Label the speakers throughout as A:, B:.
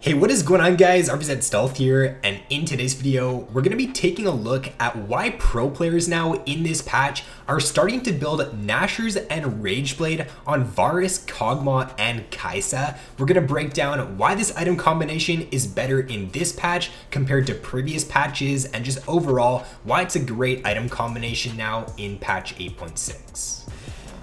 A: Hey, what is going on guys? RvzStealth here, and in today's video, we're going to be taking a look at why pro players now in this patch are starting to build NASHORS and Rageblade on Varus, Kog'Maw, and Kai'Sa. We're going to break down why this item combination is better in this patch compared to previous patches, and just overall why it's a great item combination now in patch 8.6.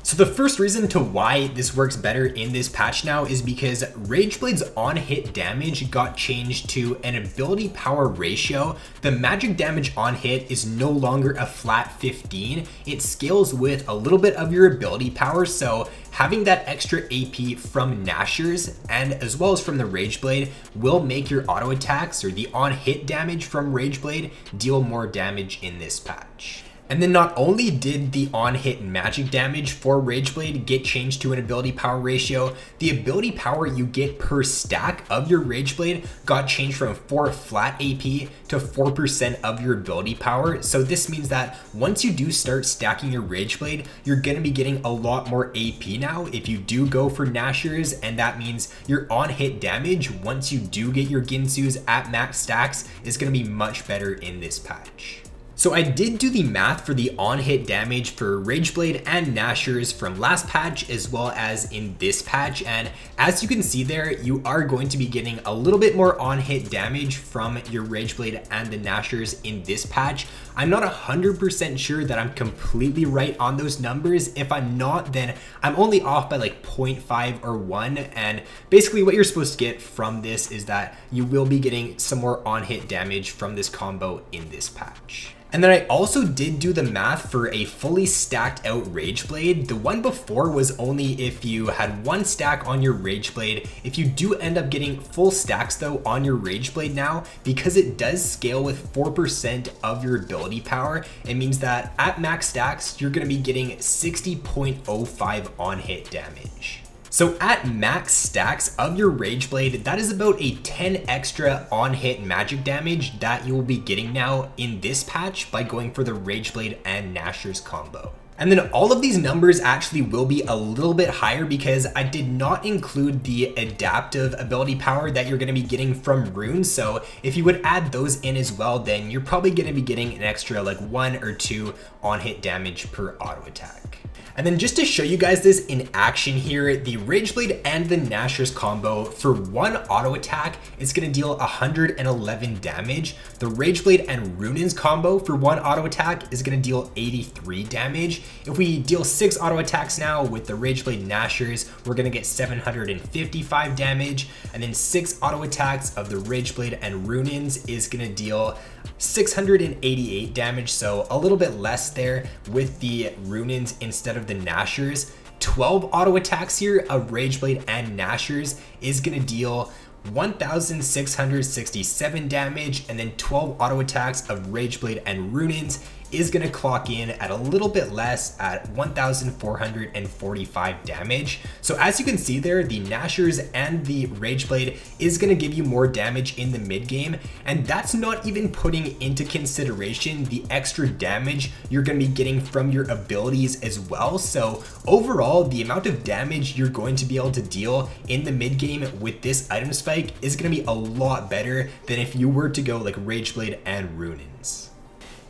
A: So the first reason to why this works better in this patch now is because Rageblade's on-hit damage got changed to an ability power ratio. The magic damage on hit is no longer a flat 15. It scales with a little bit of your ability power, so having that extra AP from NASHORS and as well as from the Rageblade will make your auto attacks or the on-hit damage from Rageblade deal more damage in this patch. And then not only did the on-hit magic damage for Rageblade get changed to an ability power ratio, the ability power you get per stack of your Rageblade got changed from 4 flat AP to 4% of your ability power. So this means that once you do start stacking your Rageblade, you're gonna be getting a lot more AP now if you do go for NASHORS, and that means your on-hit damage once you do get your Ginsus at max stacks is gonna be much better in this patch. So I did do the math for the on-hit damage for Rageblade and NASHORS from last patch as well as in this patch, and as you can see there, you are going to be getting a little bit more on-hit damage from your Rageblade and the NASHORS in this patch. I'm not 100% sure that I'm completely right on those numbers. If I'm not, then I'm only off by like 0.5 or 1, and basically what you're supposed to get from this is that you will be getting some more on-hit damage from this combo in this patch. And then I also did do the math for a fully stacked out Rageblade. The one before was only if you had 1 stack on your Rageblade. If you do end up getting full stacks though on your Rageblade now, because it does scale with 4% of your ability power, it means that at max stacks, you're gonna be getting 60.05 on hit damage. So at max stacks of your Rageblade, that is about a 10 extra on-hit magic damage that you will be getting now in this patch by going for the Rageblade and NASHORS combo. And then all of these numbers actually will be a little bit higher because I did not include the adaptive ability power that you're going to be getting from runes. So if you would add those in as well, then you're probably going to be getting an extra like 1 or 2 on-hit damage per auto attack. And then just to show you guys this in action here, the Rageblade and the NASHORS combo for 1 auto attack, it's going to deal 111 damage. The Rageblade and Runin's combo for 1 auto attack is going to deal 83 damage. If we deal 6 auto attacks now with the Rageblade NASHORS, we're going to get 755 damage. And then 6 auto attacks of the Rageblade and Runin's is going to deal 688 damage, so a little bit less there with the Runin's instead of the NASHORS. 12 auto attacks here of Rageblade and NASHORS is going to deal 1,667 damage, and then 12 auto attacks of Rageblade and Runin's is going to clock in at a little bit less at 1,445 damage. So as you can see there, the NASHORS and the Rageblade is going to give you more damage in the mid game, and that's not even putting into consideration the extra damage you're going to be getting from your abilities as well. So overall, the amount of damage you're going to be able to deal in the mid game with this item spike is going to be a lot better than if you were to go like Rageblade and Runin's.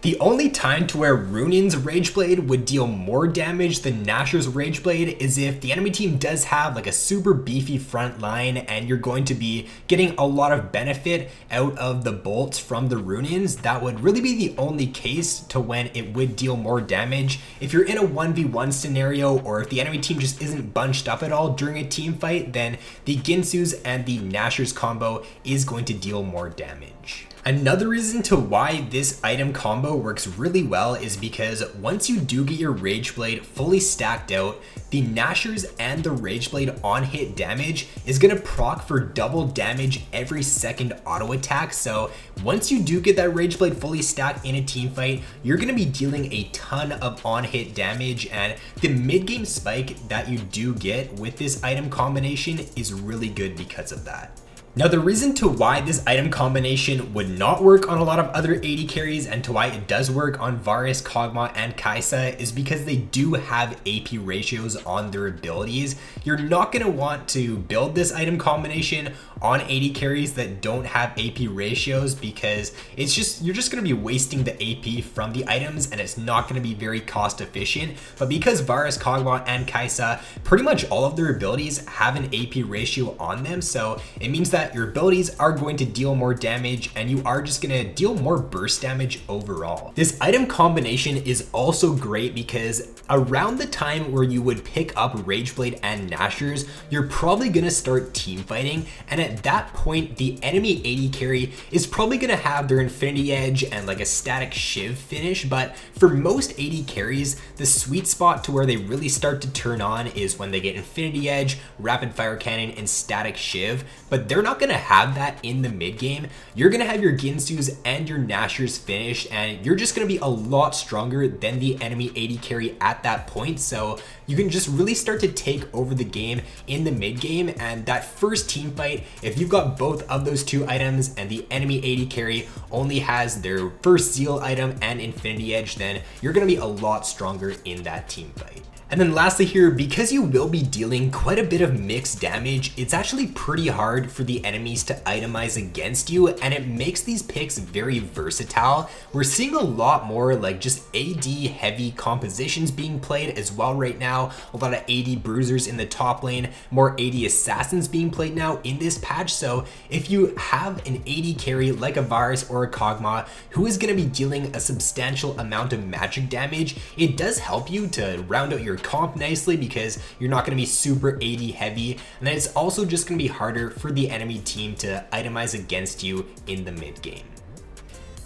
A: The only time to where Runin's Rageblade would deal more damage than NASHORS Rageblade is if the enemy team does have like a super beefy front line and you're going to be getting a lot of benefit out of the bolts from the Runin's. That would really be the only case to when it would deal more damage. If you're in a 1v1 scenario, or if the enemy team just isn't bunched up at all during a team fight, then the Ginsus and the NASHORS combo is going to deal more damage. Another reason to why this item combo works really well is because once you do get your Rageblade fully stacked out, the NASHORS and the Rageblade on hit damage is going to proc for double damage every second auto attack. So once you do get that Rageblade fully stacked in a team fight, you're going to be dealing a ton of on hit damage, and the mid game spike that you do get with this item combination is really good because of that. Now the reason to why this item combination would not work on a lot of other AD carries and to why it does work on Varus, Kog'Maw, and Kai'Sa is because they do have AP ratios on their abilities. You're not going to want to build this item combination on AD carries that don't have AP ratios because you're just going to be wasting the AP from the items and it's not going to be very cost efficient. But because Varus, Kog'Maw, and Kai'Sa, pretty much all of their abilities have an AP ratio on them, so it means that your abilities are going to deal more damage and you are just going to deal more burst damage overall. This item combination is also great because around the time where you would pick up Rageblade and NASHORS, you're probably going to start team fighting, and at that point the enemy AD carry is probably going to have their Infinity Edge and like a static Shiv finish. But for most AD carries, the sweet spot to where they really start to turn on is when they get Infinity Edge, Rapid Fire Cannon, and static Shiv, but they're not going to have that in the mid game. You're going to have your Ginsus and your NASHORS finished, and you're just going to be a lot stronger than the enemy AD carry at that point, so you can just really start to take over the game in the mid game. And that first team fight, if you've got both of those two items and the enemy AD carry only has their first Zeal item and Infinity Edge, then you're going to be a lot stronger in that team fight. And then lastly here, because you will be dealing quite a bit of mixed damage, it's actually pretty hard for the enemies to itemize against you, and it makes these picks very versatile. We're seeing a lot more like just AD heavy compositions being played as well right now. A lot of AD bruisers in the top lane, more AD assassins being played now in this patch. So if you have an AD carry like a Varus or a Kog'Maw who is going to be dealing a substantial amount of magic damage, it does help you to round out your comp nicely because you're not going to be super AD heavy, and then it's also just going to be harder for the enemy team to itemize against you in the mid game.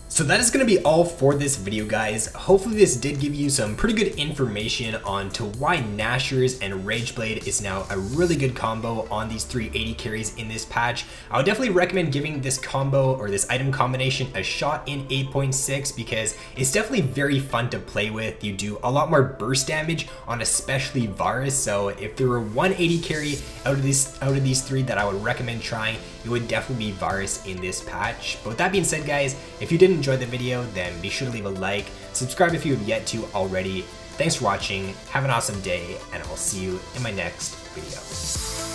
A: So that is going to be all for this video, guys. Hopefully this did give you some pretty good information on to why NASHORS and Rageblade is now a really good combo on these three AD carries in this patch. I would definitely recommend giving this combo or this item combination a shot in 8.6 because it's definitely very fun to play with. You do a lot more burst damage on especially Varus, so if there were one AD carry out of these three that I would recommend trying, it would definitely be Varus in this patch. But with that being said, guys, if you did enjoy the video, then be sure to leave a like, subscribe if you have yet to already. Thanks for watching, have an awesome day, and I'll see you in my next video.